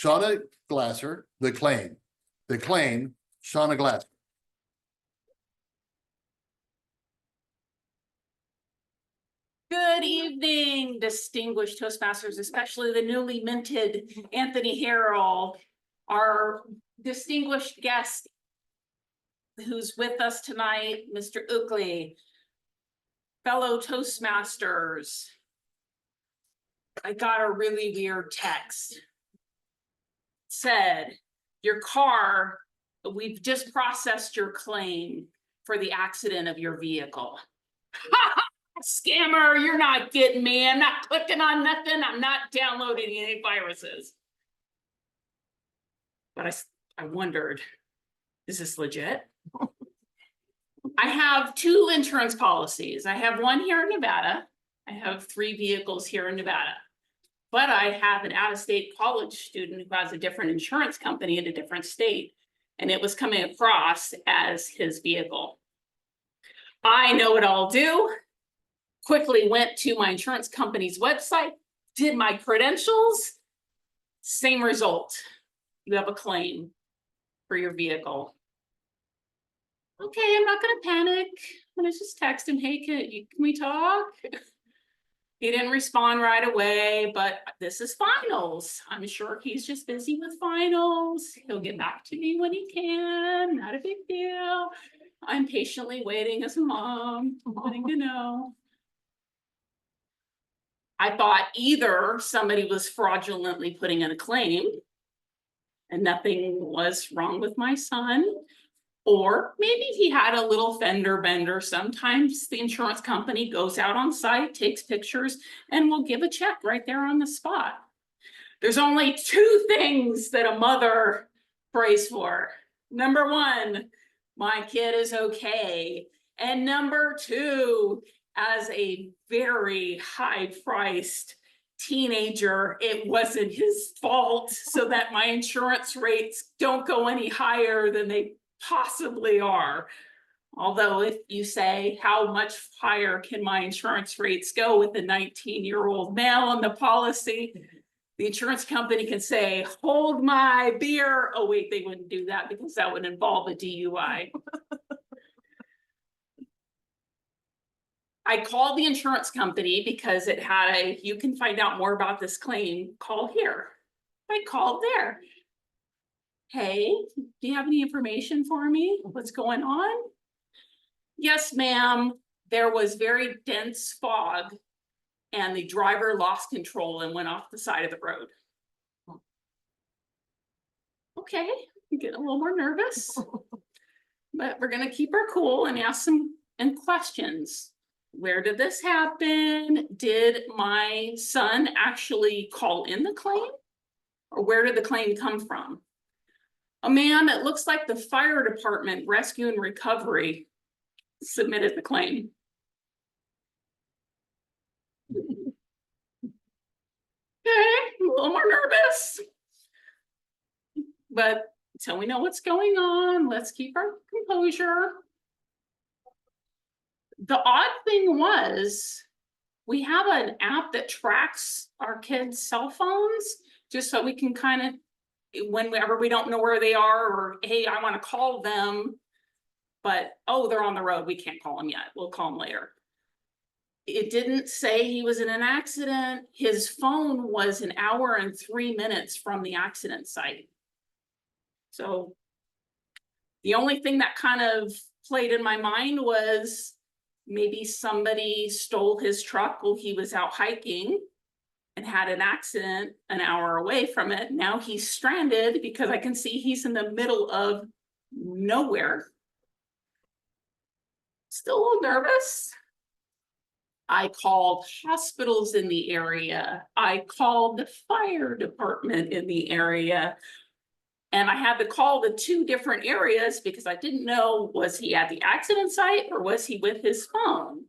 Shawna Glasser, the claim, Shawna Glasser. Good evening, distinguished Toastmasters, especially the newly minted Anthony Harrell, our distinguished guest who's with us tonight, Mr. Oakley, fellow Toastmasters. I got a really weird text. It said, your car, we've just processed your claim for the accident of your vehicle. Scammer, you're not getting me. I'm not clicking on nothing. I'm not downloading any viruses. But I wondered, is this legit? I have two insurance policies. I have one here in Nevada. I have 3 vehicles here in Nevada. But I have an out-of-state college student who has a different insurance company in a different state, and it was coming across as his vehicle. I know what I'll do. Quickly went to my insurance company's website, did my credentials, same result. You have a claim for your vehicle. Okay, I'm not gonna panic. I'm gonna just text him, hey, can we talk? He didn't respond right away, but this is finals. I'm sure he's just busy with finals. He'll get back to me when he can, not a big deal. I'm patiently waiting as a mom, wanting to know. I thought either somebody was fraudulently putting in a claim and nothing was wrong with my son, or maybe he had a little fender bender. Sometimes the insurance company goes out on site, takes pictures, and will give a check right there on the spot. There's only 2 things that a mother prays for. Number 1, my kid is okay. And number 2, as a very high-priced teenager, it wasn't his fault, so that my insurance rates don't go any higher than they possibly are. Although if you say, how much higher can my insurance rates go with a 19-year-old male on the policy, the insurance company can say, hold my beer. Oh wait, they wouldn't do that because that would involve a DUI. I called the insurance company because it had a, you can find out more about this claim, call here. I called there. Hey, do you have any information for me? What's going on? Yes, ma'am. There was very dense fog and the driver lost control and went off the side of the road. Okay, I'm getting a little more nervous, but we're gonna keep her cool and ask some questions. Where did this happen? Did my son actually call in the claim? Or where did the claim come from? Oh man, it looks like the fire department, rescue and recovery, submitted the claim. Okay, a little more nervous. But until we know what's going on, let's keep our composure. The odd thing was, we have an app that tracks our kids' cell phones, just so we can kind of, whenever we don't know where they are, or hey, I want to call them, but oh, they're on the road, we can't call them yet, we'll call them later. It didn't say he was in an accident. His phone was 1 hour and 3 minutes from the accident site. So the only thing that kind of played in my mind was maybe somebody stole his truck while he was out hiking and had an accident 1 hour away from it. Now he's stranded because I can see he's in the middle of nowhere. Still a little nervous. I called hospitals in the area. I called the fire department in the area. And I had to call the 2 different areas because I didn't know, was he at the accident site or was he with his phone?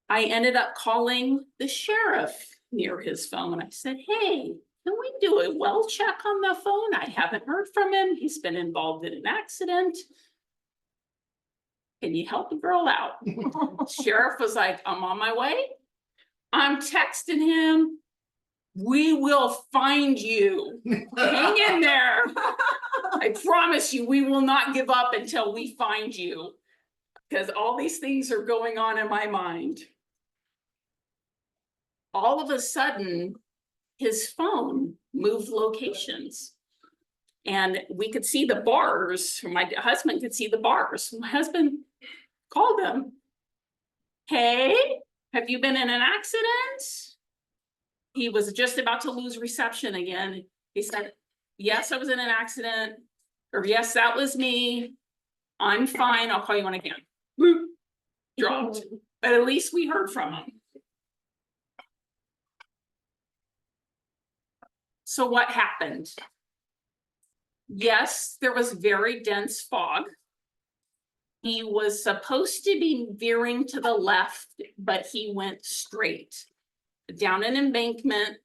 I ended up calling the sheriff near his phone. I said, hey, can we do a well check on the phone? I haven't heard from him. He's been involved in an accident. Can you help the girl out? Sheriff was like, I'm on my way. I'm texting him. We will find you. Hang in there. I promise you, we will not give up until we find you. Because all these things are going on in my mind. All of a sudden, his phone moved locations. And we could see the bars. My husband could see the bars. My husband called him. Hey, have you been in an accident? He was just about to lose reception again. He said, yes, I was in an accident. Or yes, that was me. I'm fine. I'll call you when I can. Boop. Dropped. But at least we heard from him. So what happened? Yes, there was very dense fog. He was supposed to be veering to the left, but he went straight down an embankment,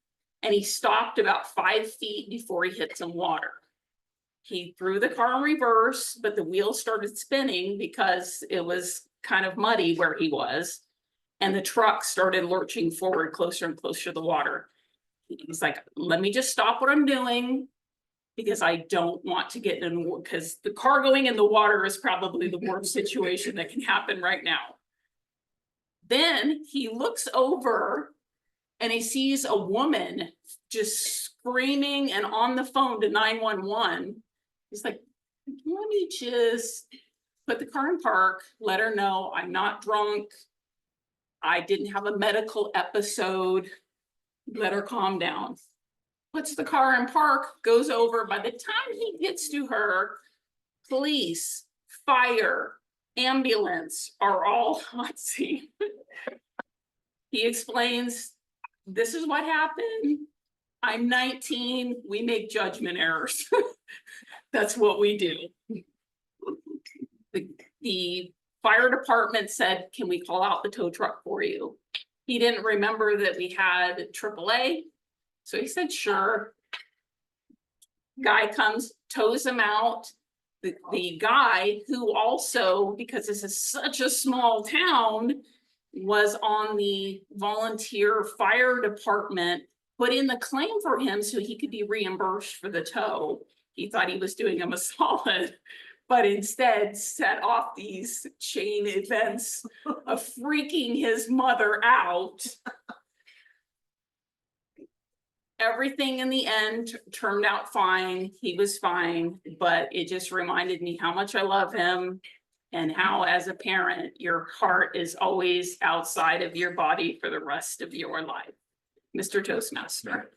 and he stopped about 5 feet before he hit some water. He threw the car in reverse, but the wheel started spinning because it was kind of muddy where he was. And the truck started lurching forward closer and closer to the water. He was like, let me just stop what I'm doing because I don't want to get in, because the car going in the water is probably the worst situation that can happen right now. Then he looks over and he sees a woman just screaming and on the phone to 911. He's like, let me just put the car in park, let her know I'm not drunk. I didn't have a medical episode. Let her calm down. Puts the car in park, goes over. By the time he gets to her, police, fire, ambulance are all on scene. He explains, this is what happened. I'm 19. We make judgment errors. That's what we do. The fire department said, can we call out the tow truck for you? He didn't remember that we had AAA. So he said, sure. Guy comes, tows him out. The guy who also, because this is such a small town, was on the volunteer fire department, put in the claim for him so he could be reimbursed for the tow. He thought he was doing him a solid, but instead set off these chain events of freaking his mother out. Everything in the end turned out fine. He was fine, but it just reminded me how much I love him and how, as a parent, your heart is always outside of your body for the rest of your life. Mr. Toastmaster.